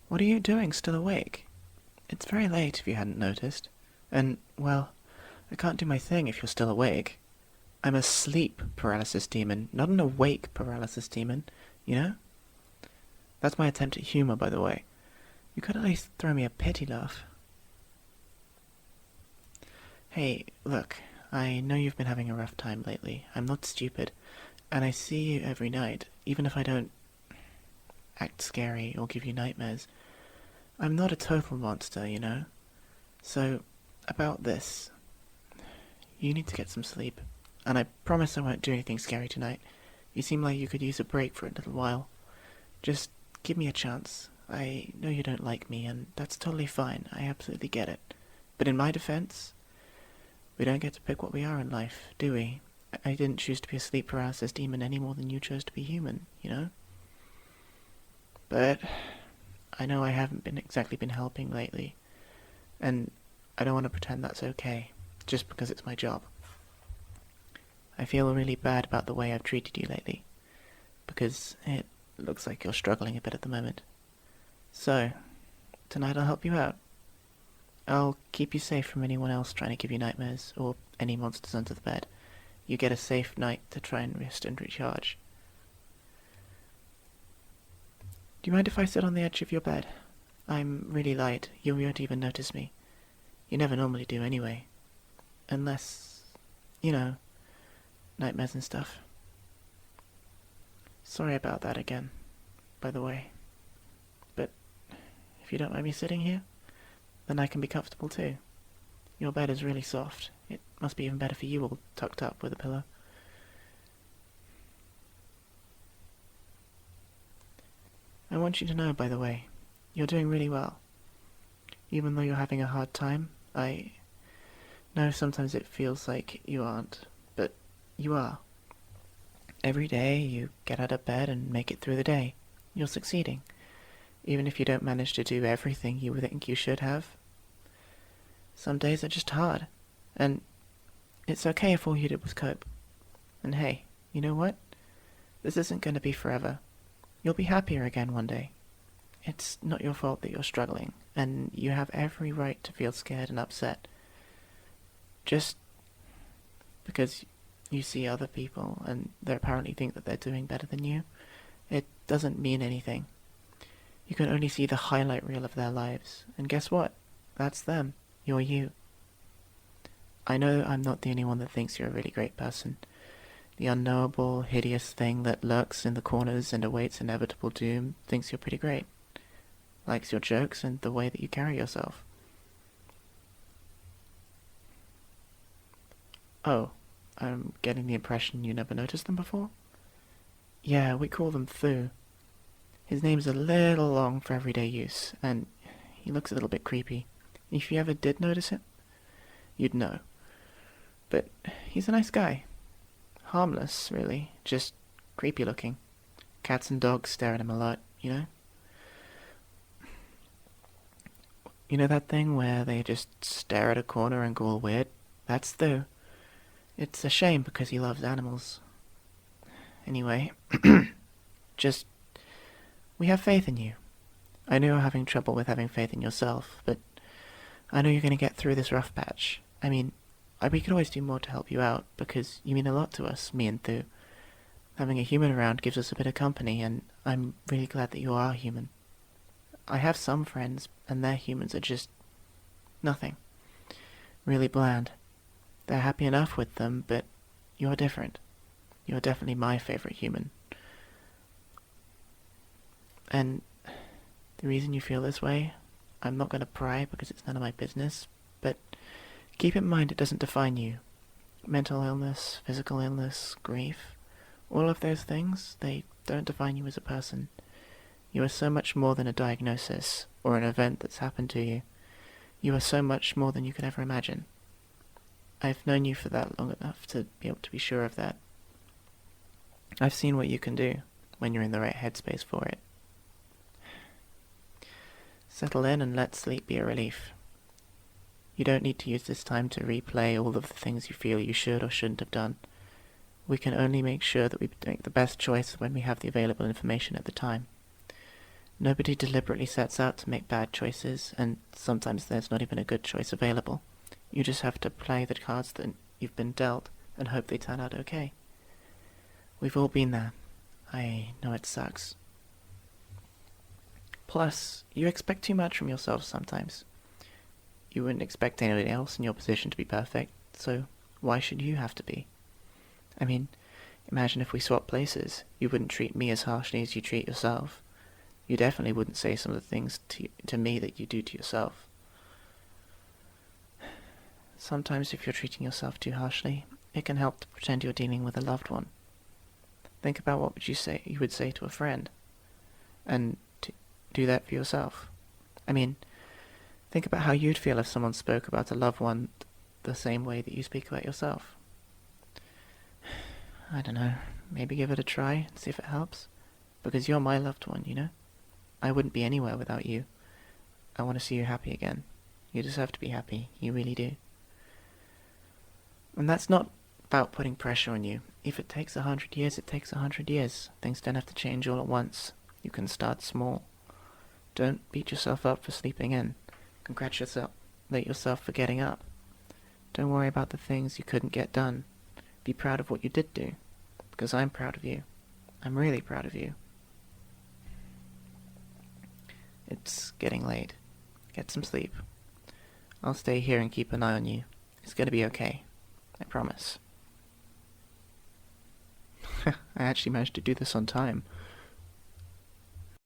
What are you doing still awake? It's very late if you hadn't noticed. And, well, I can't do my thing if you're still awake. I'm a sleep paralysis demon, not an awake paralysis demon, you know? That's my attempt at humor, by the way. You could at least throw me a pity laugh. Hey, look, I know you've been having a rough time lately. I'm not stupid, and I see you every night, even if I don't act scary or give you nightmares. I'm not a total monster, you know? So, about this, you need to get some sleep. And I promise I won't do anything scary tonight. You seem like you could use a break for a little while. Just give me a chance. I know you don't like me, and that's totally fine. I absolutely get it. But in my defense, we don't get to pick what we are in life, do we? I didn't choose to be a sleep paralysis demon any more than you chose to be human, you know? But I know I haven't exactly been helping lately, and I don't want to pretend that's okay, just because it's my job. I feel really bad about the way I've treated you lately, because it looks like you're struggling a bit at the moment. So, tonight I'll help you out. I'll keep you safe from anyone else trying to give you nightmares, or any monsters under the bed. You get a safe night to try and rest and recharge. Do you mind if I sit on the edge of your bed? I'm really light. You won't even notice me. You never normally do anyway. Unless, you know, nightmares and stuff. Sorry about that again, by the way. But if you don't mind me sitting here, then I can be comfortable too. Your bed is really soft. It must be even better for you all tucked up with a pillow. I want you to know, by the way, you're doing really well. Even though you're having a hard time, I know sometimes it feels like you aren't, but you are. Every day you get out of bed and make it through the day. You're succeeding. Even if you don't manage to do everything you think you should have. Some days are just hard, and it's okay if all you did was cope. And hey, you know what? This isn't going to be forever. You'll be happier again one day. It's not your fault that you're struggling, and you have every right to feel scared and upset. Just because you see other people and they apparently think that they're doing better than you, it doesn't mean anything. You can only see the highlight reel of their lives, and guess what? That's them. You're you. I know I'm not the only one that thinks you're a really great person. The unknowable, hideous thing that lurks in the corners and awaits inevitable doom thinks you're pretty great. Likes your jokes and the way that you carry yourself. Oh, I'm getting the impression you never noticed them before? Yeah, we call them Thu. His name's a little long for everyday use, and he looks a little bit creepy. If you ever did notice him, you'd know. But he's a nice guy. Harmless, really. Just creepy looking. Cats and dogs stare at him a lot, you know? You know that thing where they just stare at a corner and go all weird? That's Thu. It's a shame because he loves animals. Anyway, just... we have faith in you. I know you're having trouble with having faith in yourself, but I know you're going to get through this rough patch. I mean, we could always do more to help you out, because you mean a lot to us, me and Thu. Having a human around gives us a bit of company, and I'm really glad that you are human. I have some friends, and their humans are just... nothing. Really bland. They're happy enough with them, but you're different. You're definitely my favorite human. And the reason you feel this way, I'm not going to pry because it's none of my business, but keep in mind it doesn't define you. Mental illness, physical illness, grief, all of those things, they don't define you as a person. You are so much more than a diagnosis or an event that's happened to you. You are so much more than you could ever imagine. I've known you for that long enough to be able to be sure of that. I've seen what you can do when you're in the right headspace for it. Settle in and let sleep be a relief. You don't need to use this time to replay all of the things you feel you should or shouldn't have done. We can only make sure that we make the best choice when we have the available information at the time. Nobody deliberately sets out to make bad choices, and sometimes there's not even a good choice available. You just have to play the cards that you've been dealt and hope they turn out okay. We've all been there. I know it sucks. Plus, you expect too much from yourself sometimes. You wouldn't expect anybody else in your position to be perfect, so why should you have to be? I mean, imagine if we swapped places. You wouldn't treat me as harshly as you treat yourself. You definitely wouldn't say some of the things to me that you do to yourself. Sometimes if you're treating yourself too harshly, it can help to pretend you're dealing with a loved one. Think about what you would say to a friend, and do that for yourself. I mean, think about how you'd feel if someone spoke about a loved one the same way that you speak about yourself. I don't know, maybe give it a try and see if it helps. Because you're my loved one, you know? I wouldn't be anywhere without you. I want to see you happy again. You deserve to be happy, you really do. And that's not about putting pressure on you. If it takes 100 years, it takes 100 years. Things don't have to change all at once. You can start small. Don't beat yourself up for sleeping in. Congratulate yourself for getting up. Don't worry about the things you couldn't get done. Be proud of what you did do. Because I'm proud of you. I'm really proud of you. It's getting late. Get some sleep. I'll stay here and keep an eye on you. It's gonna be okay. I promise. I actually managed to do this on time.